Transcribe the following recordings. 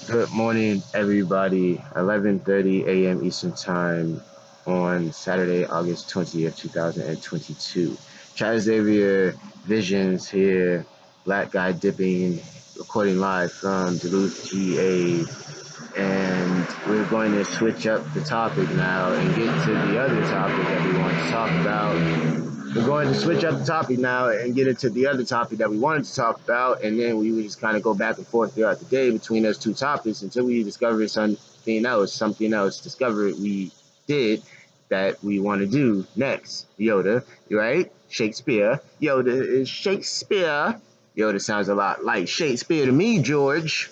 Good morning, everybody. 11:30 a.m. Eastern Time on Saturday, August 20th, 2022. Chad Xavier Visions here, black guy dipping, recording live from Duluth, GA. And we're going to switch up the topic now and get to the other topic that we want to talk about. We're going to switch up the topic now and get into the other topic that we wanted to talk about, and then we would just kind of go back and forth throughout the day between those two topics until we discover something else, discover we did that we want to do next. Yoda, right? Shakespeare. Yoda is Shakespeare. Yoda sounds a lot like Shakespeare to me, George.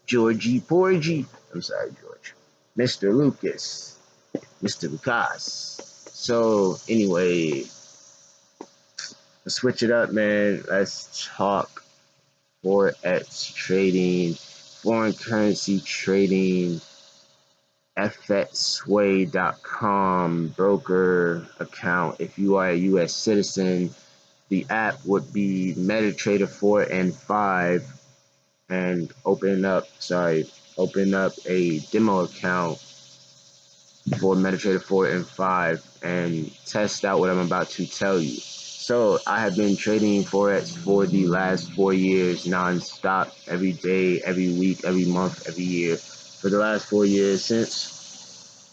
Georgie Porgy. I'm sorry, George. Mr. Lucas. Mr. Lucas. So, anyway, let's switch it up, man. Let's talk forex trading, foreign currency trading, fxsway.com broker account. If you are a U.S. citizen, the app would be MetaTrader 4 and 5, and open up a demo account for MetaTrader 4 and 5 and test out what I'm about to tell you. So I have been trading Forex for the last 4 years nonstop, every day, every week, every month, every year. For the last 4 years since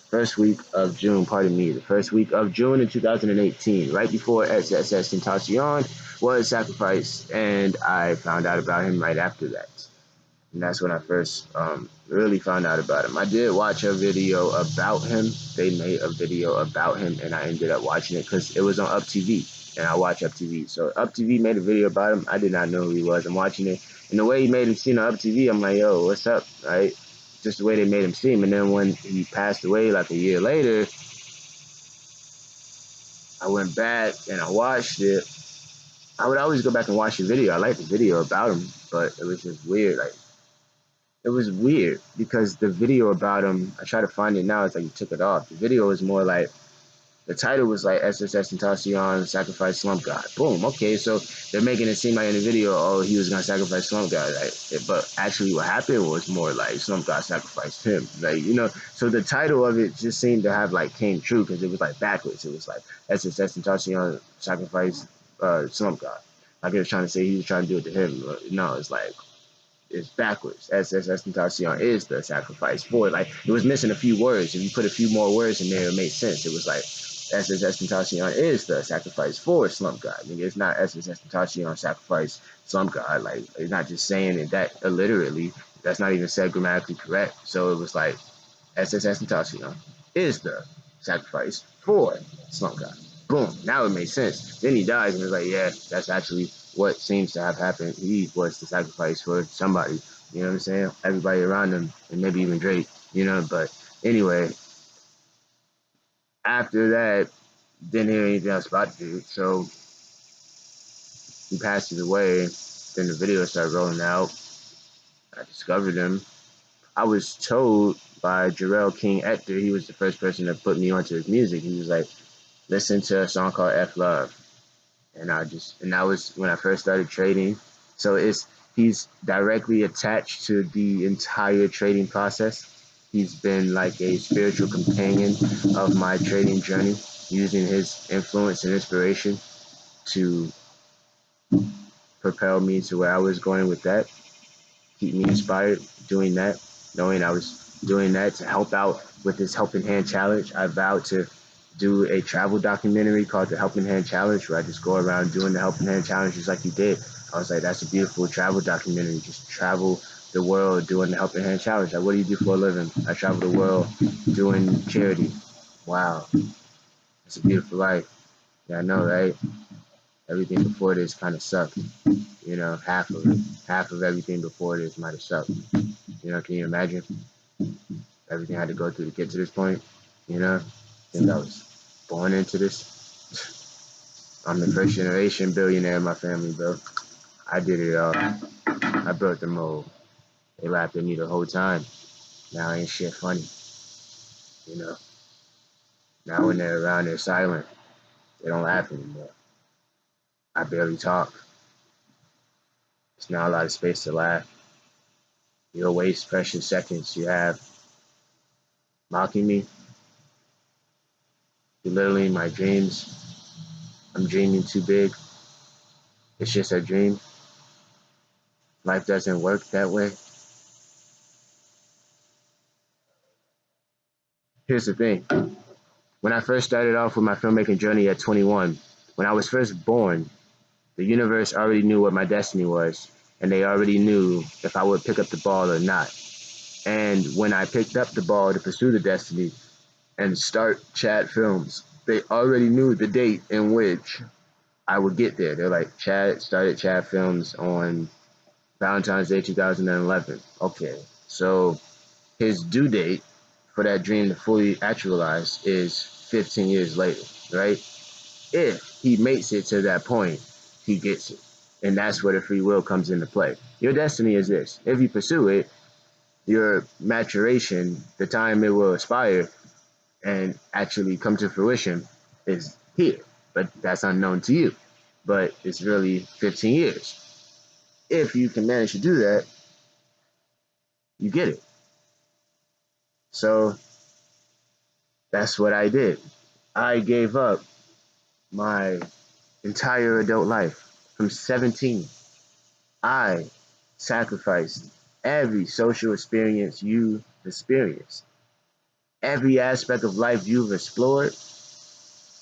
the first week of June in 2018, right before SSS Tentacion was sacrificed, and I found out about him right after that. And that's when I first really found out about him. I did watch a video about him. They made a video about him, and I ended up watching it because it was on Up TV, and I watch Up TV. So Up TV made a video about him. I did not know who he was. I'm watching it, and the way he made him seem on Up TV, I'm like, yo, what's up, right? Just the way they made him seem. And then when he passed away, like a year later, I went back and I watched it. I would always go back and watch the video. I liked the video about him, but it was just weird. Like, it was weird because the video about him, I try to find it now, it's like he took it off. The video was more like, the title was like SSS Tentacion Sacrifice Slump God. Boom, okay, so they're making it seem like in the video, oh, he was gonna sacrifice Slump God, right? But actually what happened was more like Slump God sacrificed him. Like, so the title of it just seemed to have like came true because it was like backwards. It was like SSS Tentacion Sacrifice Slump God. Like it was trying to say he was trying to do it to him. No, it's like, it's backwards. SSS Tentacion is the sacrifice for it. Like, it was missing a few words. If you put a few more words in there, it made sense. It was like, SSS Tentacion is the sacrifice for Slump God. I mean, it's not SSS Tentacion sacrifice Slump God. Like, it's not just saying it that literally. That's not even said grammatically correct. So it was like, SSS Tentacion is the sacrifice for Slump God. Boom. Now it makes sense. Then he dies, and it's like, yeah, that's actually what seems to have happened. He was the sacrifice for somebody. You know what I'm saying? Everybody around him, and maybe even Drake. But anyway, after that, didn't hear anything else about the dude. So he passes away. Then the video started rolling out. I discovered him. I was told by Jarrell King Ector, he was the first person that put me onto his music. He was like, listen to a song called F Love. And that was when I first started trading. So he's directly attached to the entire trading process. He's been like a spiritual companion of my trading journey, using his influence and inspiration to propel me to where I was going with that, keep me inspired doing that, knowing I was doing that to help out with this Helping Hand Challenge. I vowed to do a travel documentary called the Helping Hand Challenge, where I just go around doing the Helping Hand Challenge just like he did. I was like, that's a beautiful travel documentary. Just travel the world doing the Helping Hand Challenge. Like, what do you do for a living? I travel the world doing charity. Wow, it's a beautiful life. Yeah, I know, right? Everything before this kind of sucked. Half of everything before this might have sucked. Can you imagine everything I had to go through to get to this point? I think I was born into this. I'm the first generation billionaire in my family, bro. I did it all. I broke the mold. They laughed at me the whole time. Now ain't shit funny. You know. Now when they're around, they're silent. They don't laugh anymore. I barely talk. There's not a lot of space to laugh. You'll waste precious seconds you have mocking me, belittling my dreams. I'm dreaming too big. It's just a dream. Life doesn't work that way. Here's the thing. When I first started off with my filmmaking journey at 21, when I was first born, the universe already knew what my destiny was, and they already knew if I would pick up the ball or not. And when I picked up the ball to pursue the destiny and start Chad Films, they already knew the date in which I would get there. They're like, Chad started Chad Films on Valentine's Day 2011. Okay, so his due date for that dream to fully actualize is 15 years later, right? If he makes it to that point, he gets it. And that's where the free will comes into play. Your destiny is this. If you pursue it, your maturation, the time it will expire and actually come to fruition, is here. But that's unknown to you. But it's really 15 years. If you can manage to do that, you get it. So that's what I did. I gave up my entire adult life from 17. I sacrificed every social experience you experienced, every aspect of life you've explored.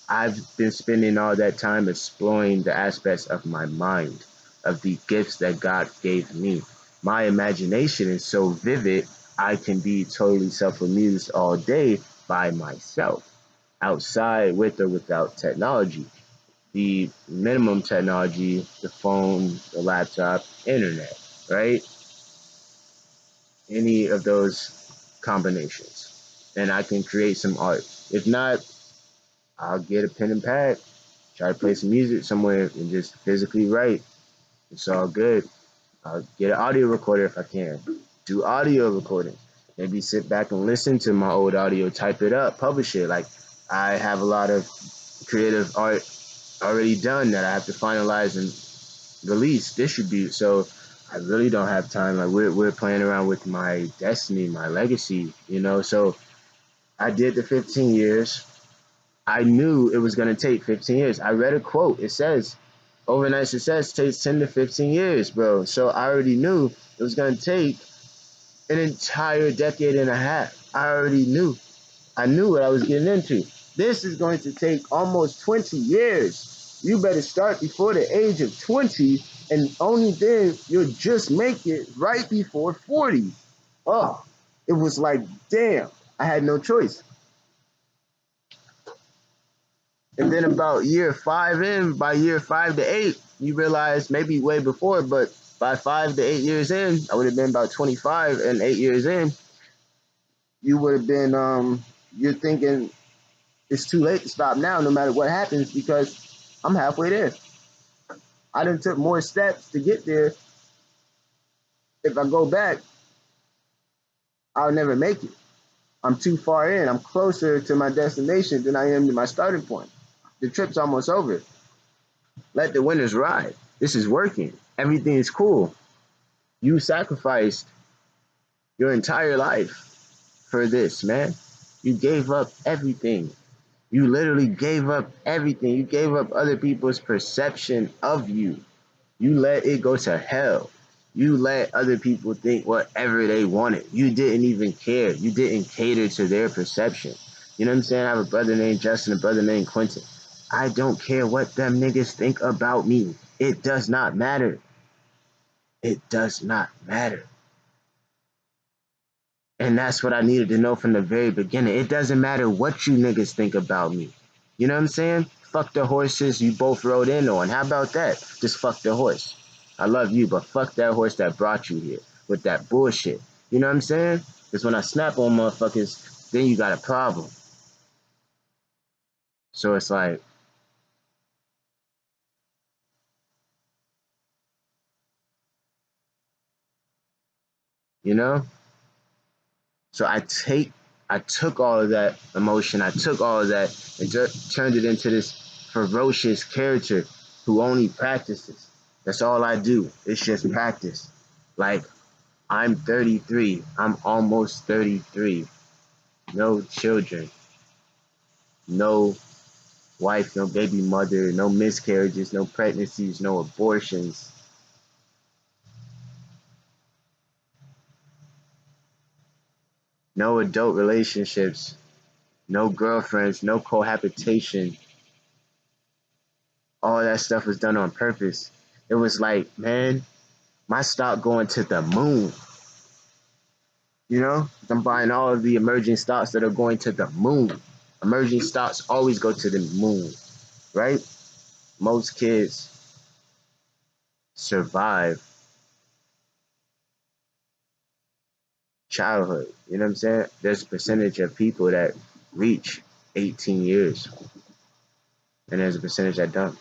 I've been spending all that time exploring the aspects of my mind, of the gifts that God gave me. My imagination is so vivid, I can be totally self amused all day by myself, outside with or without technology. The minimum technology, the phone, the laptop, internet, right? Any of those combinations. And I can create some art. If not, I'll get a pen and pad, try to play some music somewhere and just physically write. It's all good. I'll get an audio recorder if I can. Do audio recording. Maybe sit back and listen to my old audio, type it up, publish it. Like I have a lot of creative art already done that I have to finalize and release, distribute. So I really don't have time. Like we're playing around with my destiny, my legacy, you know. So I did the 15 years. I knew it was gonna take 15 years. I read a quote. It says, "Overnight success takes 10 to 15 years, bro." So I already knew it was gonna take an entire decade and a half. I already knew. I knew what I was getting into. This is going to take almost 20 years. You better start before the age of 20, and only then you'll just make it right before 40. Oh, it was like, damn, I had no choice. And then about year five in, by year 5 to 8, you realize maybe way before, but by 5 to 8 years in, I would have been about 25, and 8 years in, you would have been, you're thinking, it's too late to stop now, no matter what happens, because I'm halfway there. I done took more steps to get there. If I go back, I'll never make it. I'm too far in. I'm closer to my destination than I am to my starting point. The trip's almost over. Let the winners ride. This is working. Everything is cool. You sacrificed your entire life for this, man. You gave up everything. You literally gave up everything. You gave up other people's perception of you. You let it go to hell. You let other people think whatever they wanted. You didn't even care. You didn't cater to their perception. You know what I'm saying? I have a brother named Justin, a brother named Quentin. I don't care what them niggas think about me. It does not matter. It does not matter. And that's what I needed to know from the very beginning. It doesn't matter what you niggas think about me. You know what I'm saying? Fuck the horses you both rode in on. How about that? Just fuck the horse. I love you, but fuck that horse that brought you here with that bullshit. You know what I'm saying? Because when I snap on motherfuckers, then you got a problem. So it's like, you know? So I took all of that emotion, I took all of that and turned it into this ferocious character who only practices. That's all I do. It's just practice. Like I'm 33. I'm almost 33. No children, no wife, no baby mother, no miscarriages, no pregnancies, no abortions, no adult relationships, no girlfriends, no cohabitation. All that stuff was done on purpose. It was like, man, my stock going to the moon. You know, I'm buying all of the emerging stocks that are going to the moon. Emerging stocks always go to the moon, right? Most kids survive childhood. You know what I'm saying? There's a percentage of people that reach 18 years, and there's a percentage that don't.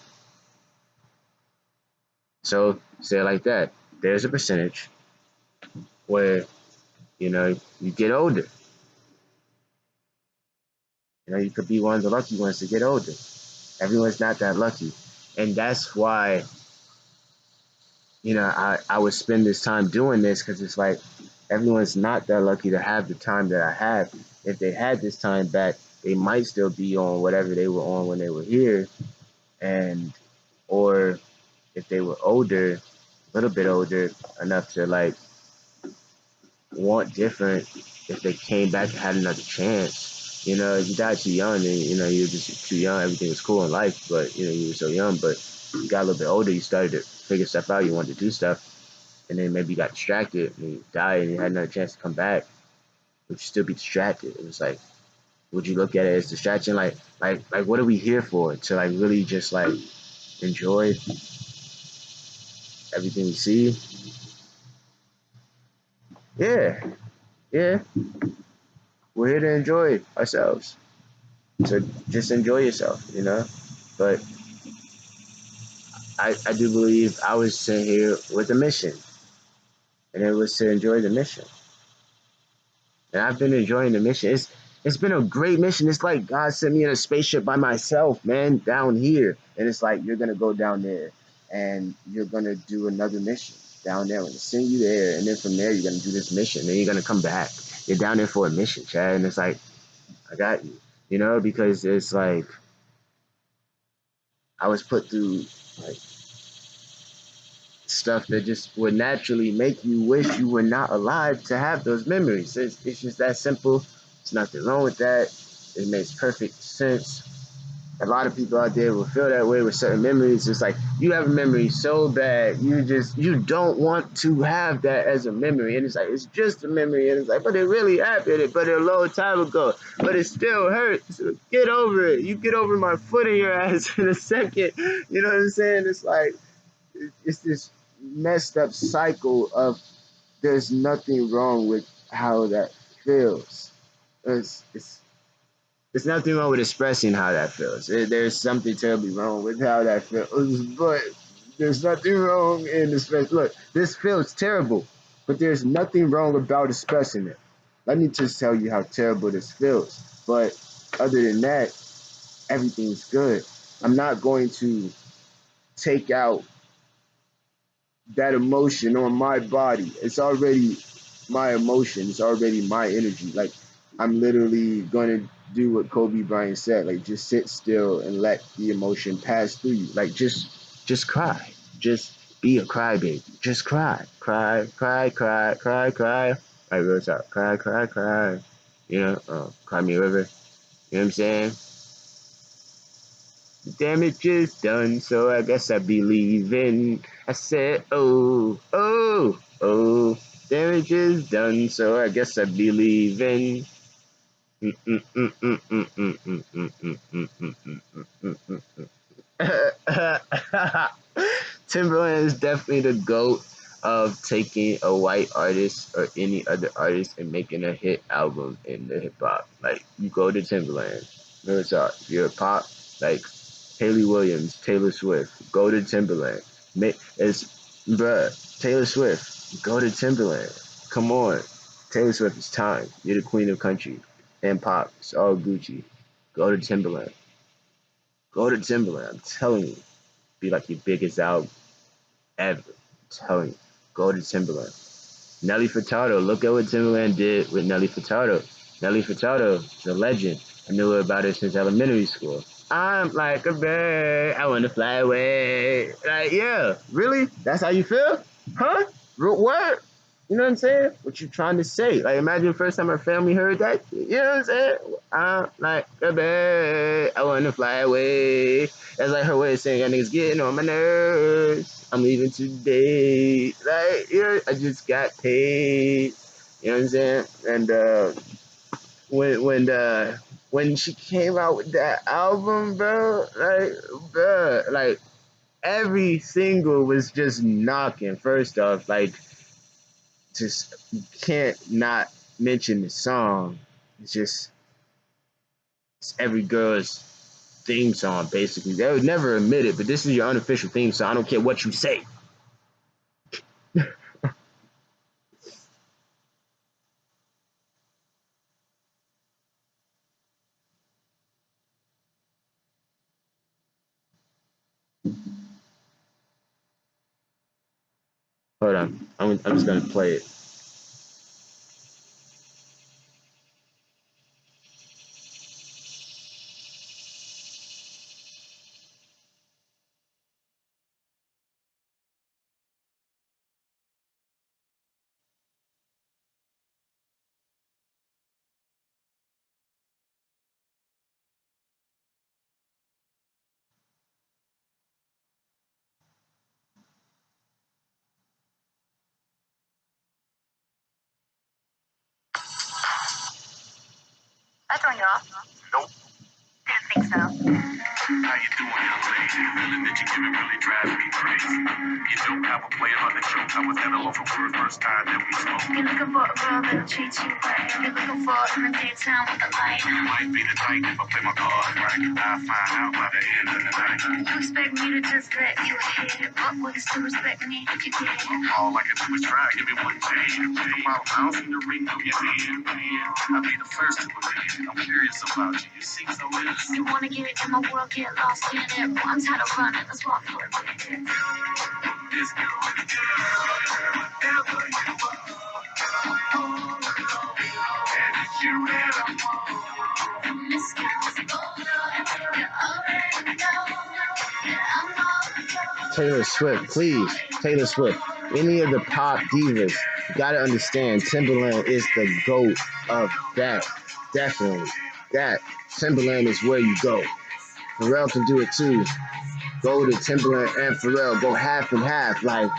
So say it like that. There's a percentage where you get older. You could be one of the lucky ones to get older. Everyone's not that lucky, and that's why I would spend this time doing this because it's like everyone's not that lucky to have the time that I have. If they had this time back, they might still be on whatever they were on when they were here, and or if they were older, a little bit older enough to like want different. If they came back and had another chance, if you died too young, and you were just too young. Everything was cool in life, but you were so young. But you got a little bit older, you started to figure stuff out. You wanted to do stuff, and then maybe you got distracted and you died and you had another chance to come back, would you still be distracted? It was like, would you look at it as distraction? Like what are we here for? To like really just like enjoy everything we see? Yeah, yeah. We're here to enjoy ourselves. So just enjoy yourself. But I do believe I was sent here with a mission, and it was to enjoy the mission. And I've been enjoying the mission. It's been a great mission. It's like God sent me in a spaceship by myself, man, down here. And it's like you're gonna go down there and you're gonna do another mission down there. I'm gonna send you there, and then from there you're gonna do this mission. Then you're gonna come back. You're down there for a mission, Chad. And it's like, I got you. Because it's like I was put through like stuff that just would naturally make you wish you were not alive to have those memories. It's just that simple. There's nothing wrong with that. It makes perfect sense. A lot of people out there will feel that way with certain memories. It's like you have a memory so bad, you don't want to have that as a memory, and it's like it's just a memory, and it's like, but it really happened, but a long time ago, but it still hurts. So get over it. You get over my foot in your ass in a second. You know what I'm saying? It's like it's this messed up cycle of there's nothing wrong with how that feels. It's nothing wrong with expressing how that feels. There's something terribly wrong with how that feels, but there's nothing wrong in expressing. Look, this feels terrible, but there's nothing wrong about expressing it. Let me just tell you how terrible this feels. But other than that, everything's good. I'm not going to take out that emotion on my body. It's already my emotion. It's already my energy. Like I'm literally gonna do what Kobe Bryant said. Like just sit still and let the emotion pass through you. Like just cry. Just be a crybaby. Just cry. Cry, cry, cry, cry, cry. I real talk. Cry, cry, cry. Cry me a river. You know what I'm saying? The damage is done, so I guess I believe in. I said, oh, oh, oh, damage is done, so I guess I believe in. Timberland is definitely the GOAT of taking a white artist or any other artist and making a hit album in the hip hop. Like you go to Timberland. No, it's all. If you're a pop, like Haley Williams, Taylor Swift, go to Timberland. It's bruh, Taylor Swift, go to Timberland. Come on. Taylor Swift, it's time. You're the queen of country and pop. It's all Gucci. Go to Timberland. Go to Timberland. I'm telling you. Be like your biggest album ever. I'm telling you. Go to Timberland. Nelly Furtado. Look at what Timberland did with Nelly Furtado. Nelly Furtado, the legend. I knew about her since elementary school. I'm like a bird. I want to fly away. Like, yeah, really? That's how you feel? Huh? What? You know what I'm saying? What you trying to say? Like, imagine the first time our family heard that. You know what I'm saying? I'm like a bird. I want to fly away. That's like her way of saying, "Y'all niggas getting on my nerves. I'm leaving today." Like, you know, I just got paid. You know what I'm saying? And when when when she came out with that album, bro, like every single was just knocking. First off, like just you can't not mention the song. It's just it's every girl's theme song, basically. They would never admit it, but this is your unofficial theme song. I don't care what you say. Hold on, I'm just gonna play it. That's on you off. Nope. Didn't think so. How you doing, young lady? Feeling that you give it really drives me crazy. You don't have a play on the joke. I was at a low for word first time that we spoke. You're looking for a girl that'll treat you right. You're looking for in the daytime with the light. Might be the type if I play my cards right. I'll find out by the end of the night. You expect me to just let you hit it, but would you still respect me if you did? All I can do is try. Give me one day. The problem, I don't see the ring on your hand. I'll be the first to believe it. I'm curious about you. You seem so innocent. You wanna get it in my world, get lost in it. Well, I'm tired of running. Let's walk for it. This girl, whatever you want. And it's you that I want. This girl's older. Taylor Swift, please. Taylor Swift. Any of the pop divas, you gotta understand Timberland is the GOAT of that. Definitely. That. Timberland is where you go. Pharrell can do it too. Go to Timberland and Pharrell. Go half and half. Like